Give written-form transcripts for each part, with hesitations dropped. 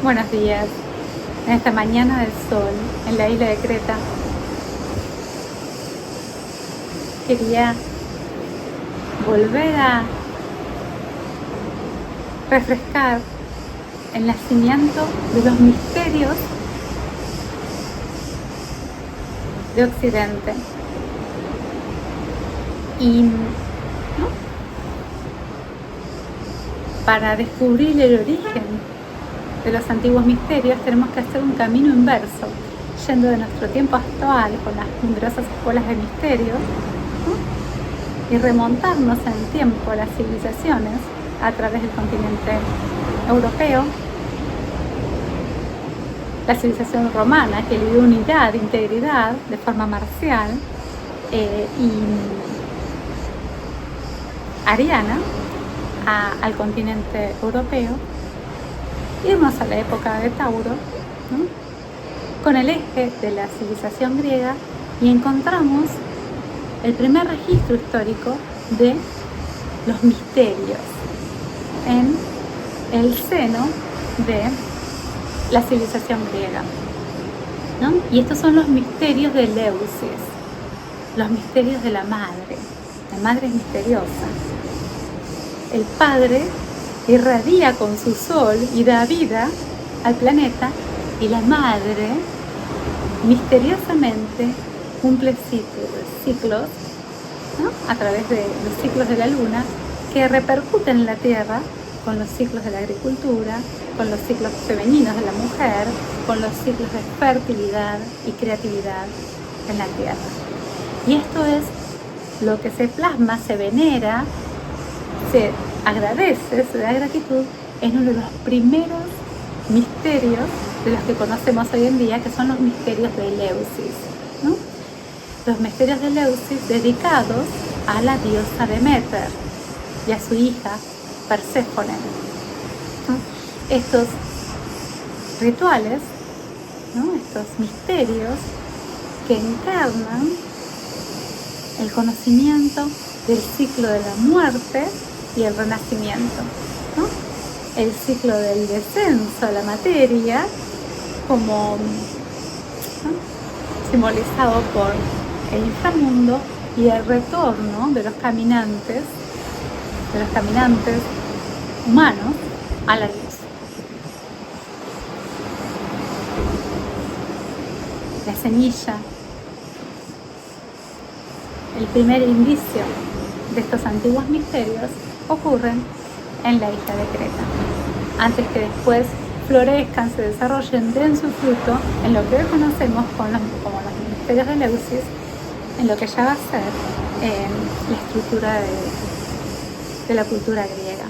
Buenos días. En esta mañana del sol, en la isla de Creta, quería volver a refrescar el nacimiento de los misterios de Occidente. Y para descubrir el origen de los antiguos misterios tenemos que hacer un camino inverso, yendo de nuestro tiempo actual con las numerosas escuelas de misterios, y remontarnos en el tiempo a las civilizaciones a través del continente europeo, la civilización romana que le dio unidad, integridad de forma marcial, y ariana al continente europeo. Irnos a la época de Tauro, con el eje de la civilización griega, y encontramos el primer registro histórico de los misterios en el seno de la civilización griega, Y estos son los misterios de Eleusis, los misterios de la madre. La madre es misteriosa. El padre irradia con su sol y da vida al planeta, y la madre misteriosamente cumple ciclos, a través de los ciclos de la luna, que repercuten en la tierra con los ciclos de la agricultura, con los ciclos femeninos de la mujer, con los ciclos de fertilidad y creatividad en la tierra. Y esto es lo que se plasma, se venera, se agradece, se da gratitud en uno de los primeros misterios de los que conocemos hoy en día, que son los misterios de Eleusis, Los misterios de Eleusis dedicados a la diosa Demeter y a su hija Perséfone. Estos rituales, estos misterios que encarnan el conocimiento del ciclo de la muerte y el renacimiento, el ciclo del descenso a la materia, como simbolizado por el inframundo, y el retorno de los caminantes humanos a la luz. La semilla, el primer indicio de estos antiguos misterios, ocurren en la isla de Creta, antes que después florezcan, se desarrollen, den su fruto en lo que hoy conocemos como los misterios de Eleusis, en lo que ya va a ser la estructura de la cultura griega.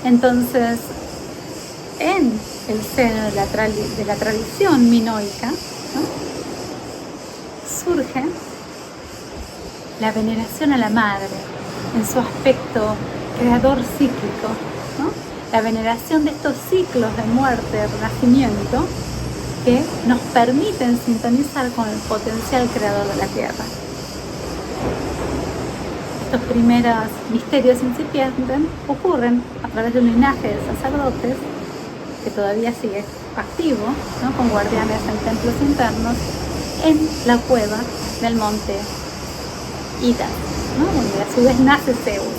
Entonces, en el seno de la tradición minoica, surge la veneración a la madre en su aspecto creador cíclico, la veneración de estos ciclos de muerte, renacimiento, que nos permiten sintonizar con el potencial creador de la Tierra. Estos primeros misterios incipientes ocurren a través de un linaje de sacerdotes que todavía sigue activo, con guardianes en templos internos, en la cueva del monte Ida, donde a su vez nace Zeus.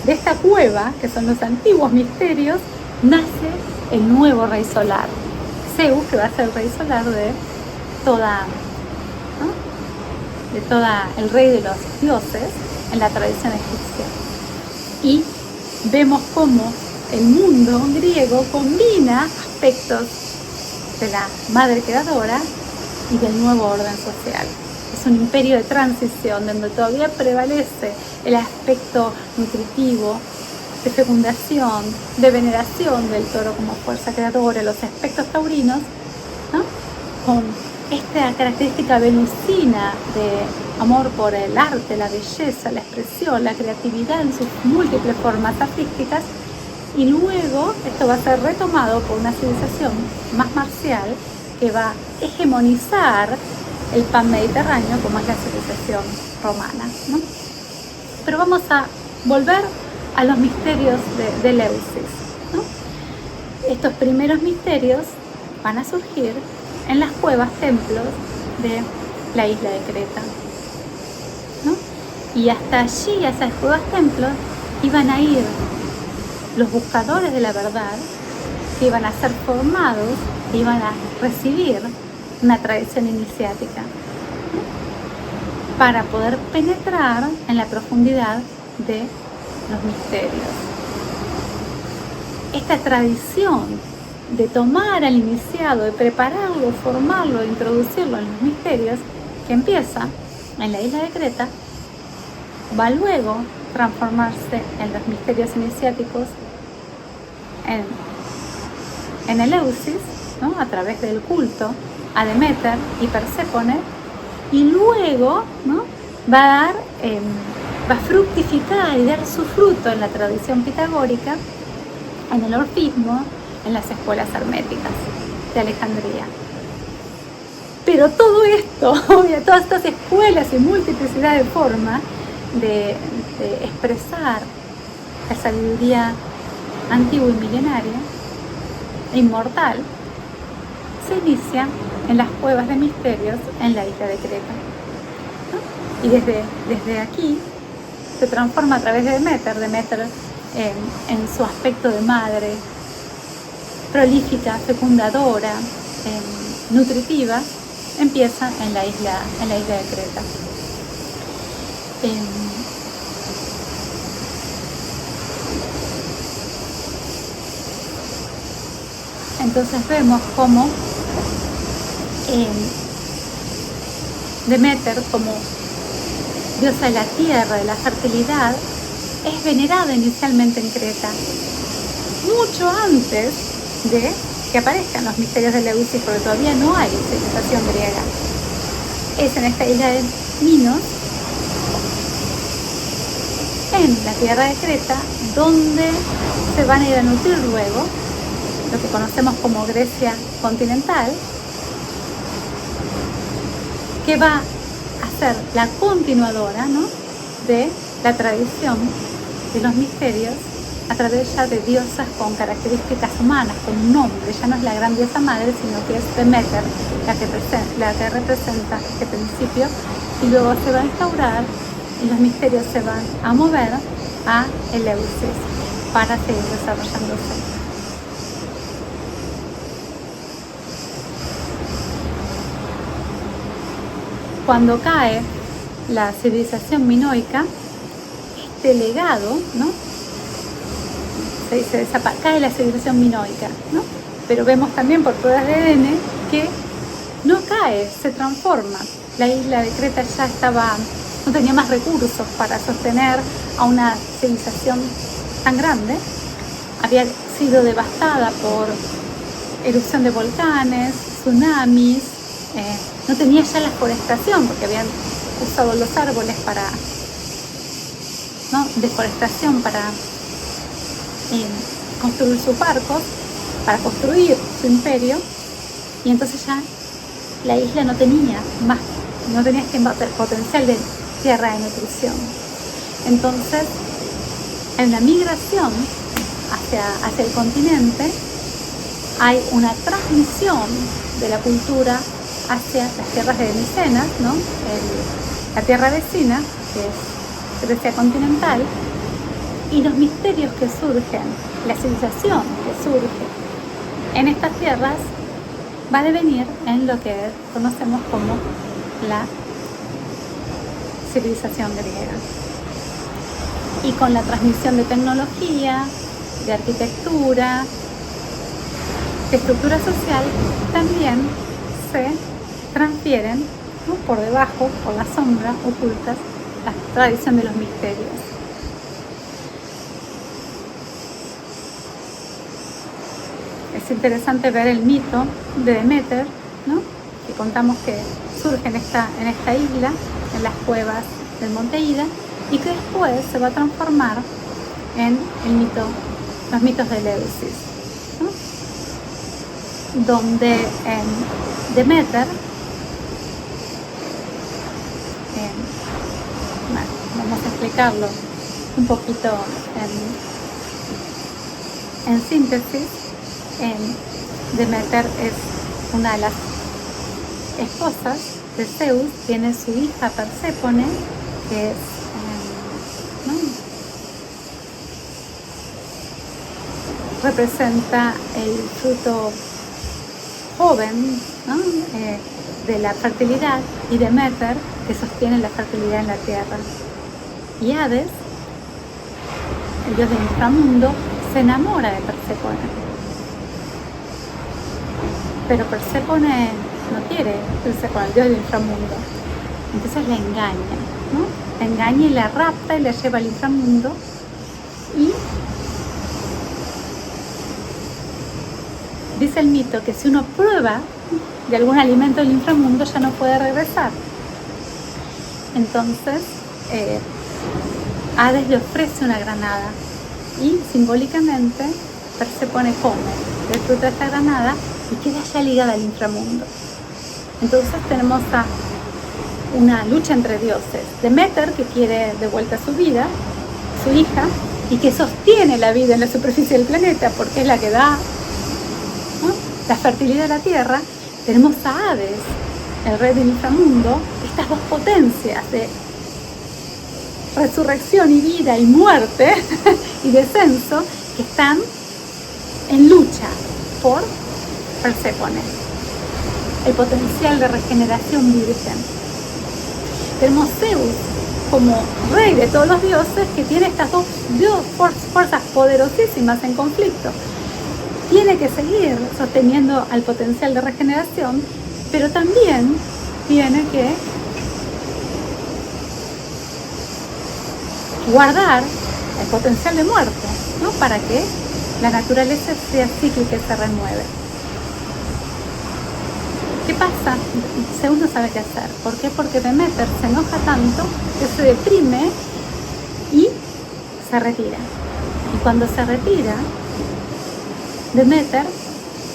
De esta cueva, que son los antiguos misterios, nace el nuevo rey solar, Zeus, que va a ser el rey solar de toda el rey de los dioses en la tradición egipcia. Y vemos cómo el mundo griego combina aspectos de la madre creadora y del nuevo orden social. Es un imperio de transición donde todavía prevalece el aspecto nutritivo, de fecundación, de veneración del toro como fuerza creadora, los aspectos taurinos, con esta característica venusina de amor por el arte, la belleza, la expresión, la creatividad en sus múltiples formas artísticas. Y luego esto va a ser retomado por una civilización más marcial que va a hegemonizar el pan mediterráneo, como es la civilización romana, Pero vamos a volver a los misterios de Eleusis, estos primeros misterios van a surgir en las cuevas templos de la isla de Creta, ¿no? Y hasta allí, a esas cuevas templos, iban a ir los buscadores de la verdad, que iban a ser formados, que iban a recibir una tradición iniciática, ¿no? Para poder penetrar en la profundidad de los misterios. Esta tradición de tomar al iniciado, de prepararlo, formarlo, de introducirlo en los misterios, que empieza en la isla de Creta, va luego a transformarse en los misterios iniciáticos en Eleusis, ¿no? A través del culto a Deméter y Perséfone, y luego, ¿no? va a fructificar y dar su fruto en la tradición pitagórica, en el orfismo, en las escuelas herméticas de Alejandría. Pero todo esto, todas estas escuelas y multiplicidad de formas de expresar la sabiduría antigua y milenaria e inmortal, se inicia en las cuevas de misterios en la isla de Creta, ¿no? Y desde aquí se transforma a través de Deméter en su aspecto de madre, prolífica, fecundadora, nutritiva, empieza en la isla de Creta. Entonces vemos cómo Deméter, como diosa de la tierra, de la fertilidad, es venerada inicialmente en Creta, mucho antes de que aparezcan los misterios de Eleusis, porque todavía no hay civilización griega. Es en esta isla de Minos, en la tierra de Creta, donde se van a ir a nutrir luego lo que conocemos como Grecia continental, que va a ser la continuadora, ¿no? de la tradición de los misterios a través ya de diosas con características humanas, con un nombre. Ya no es la gran diosa madre, sino que es Deméter la que representa este principio, y luego se va a instaurar y los misterios se van a mover a Eleusis para seguir desarrollándose. Cuando cae la civilización minoica, este legado, ¿no? Se dice, cae la civilización minoica, ¿no? Pero vemos también por pruebas de ADN que no cae, se transforma. La isla de Creta ya no tenía más recursos para sostener a una civilización tan grande. Había sido devastada por erupción de volcanes, tsunamis, no tenía ya la forestación, porque habían usado los árboles para, ¿no? deforestación para construir sus barcos, para construir su imperio, y entonces ya la isla no tenía este potencial de tierra de nutrición. Entonces, en la migración hacia el continente hay una transmisión de la cultura hacia las tierras de Micenas, ¿no? La tierra vecina, que es Grecia continental, y los misterios que surgen, la civilización que surge en estas tierras va a devenir en lo que conocemos como la civilización griega. Y con la transmisión de tecnología, de arquitectura, de estructura social, también se transfieren, ¿no? por debajo, por la sombra, ocultas, la tradición de los misterios. Es interesante ver el mito de Deméter, ¿no? que contamos que surge en esta isla, en las cuevas del monte Ida, y que después se va a transformar en los mitos de Eleusis, ¿no? Donde Deméter, vamos a explicarlo un poquito en síntesis, Demeter es una de las esposas de Zeus, tiene su hija Persépone, que es, ¿no? Representa el fruto joven, ¿no? De la fertilidad, y Demeter, que sostiene la fertilidad en la tierra. Y Hades, el dios del inframundo, se enamora de Persépone. Pero Persépone no quiere irse con el dios del inframundo. Entonces la engaña, ¿no? La engaña y la rapta y la lleva al inframundo. Y dice el mito que si uno prueba de algún alimento del inframundo ya no puede regresar. Entonces Hades le ofrece una granada y simbólicamente Persépone come del fruto de esta granada y queda ya ligada al inframundo. Entonces tenemos una lucha entre dioses. Demeter, que quiere de vuelta su vida, su hija, y que sostiene la vida en la superficie del planeta porque es la que da, ¿no?, la fertilidad de la tierra. Tenemos a Hades, el rey del inframundo, estas dos potencias de resurrección y vida y muerte y descenso que están en lucha por Persépone, el potencial de regeneración virgen. Tenemos Zeus como rey de todos los dioses, que tiene estas dos fuerzas poderosísimas en conflicto. Tiene que seguir sosteniendo al potencial de regeneración, pero también tiene que guardar el potencial de muerte, ¿no?, para que la naturaleza sea cíclica y se renueve. ¿Qué pasa? Zeus no sabe qué hacer. ¿Por qué? Porque Demeter se enoja tanto que se deprime y se retira. Y cuando se retira, Demeter,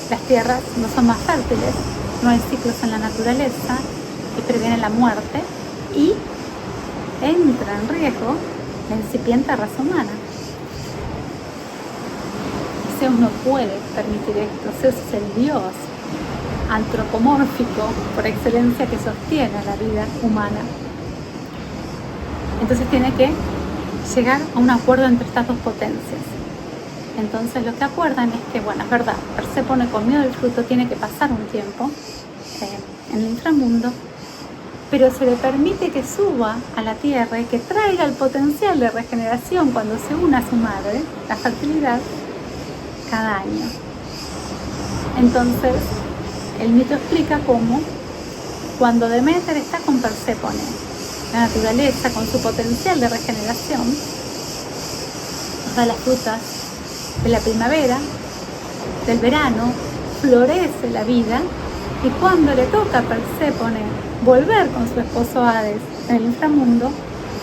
las tierras no son más fértiles, no hay ciclos en la naturaleza y previene la muerte, y entra en riesgo la incipiente raza humana. Zeus no puede permitir esto. Zeus es el dios antropomórfico por excelencia que sostiene la vida humana. Entonces tiene que llegar a un acuerdo entre estas dos potencias. Entonces lo que acuerdan es que, bueno, es verdad, Persépone comió del fruto, tiene que pasar un tiempo en el inframundo, pero se le permite que suba a la tierra y que traiga el potencial de regeneración cuando se una a su madre, la fertilidad, cada año. Entonces el mito explica cómo cuando Demeter está con Persépone, la naturaleza con su potencial de regeneración nos da las frutas de la primavera, del verano, florece la vida, y cuando le toca a Persépone volver con su esposo Hades en el inframundo,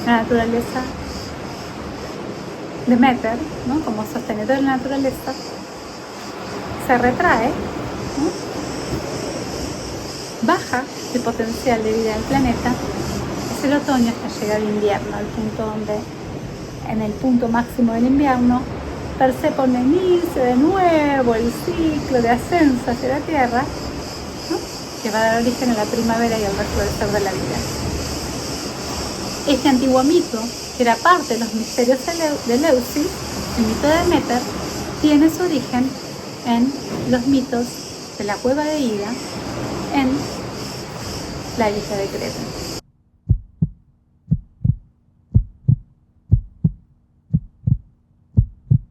la naturaleza, Demeter, ¿no?, como sostenedor de la naturaleza, se retrae, ¿no?, baja el potencial de vida del planeta. Es el otoño hasta llegar al invierno, al punto donde, en el punto máximo del invierno, Persépone inicia de nuevo el ciclo de ascenso hacia la tierra, ¿no?, que va a dar origen a la primavera y al reflorecer de la vida. Este antiguo mito, que era parte de los misterios de Eleusis, el mito de Demeter, tiene su origen en los mitos de la cueva de Ida en la isla de Creta.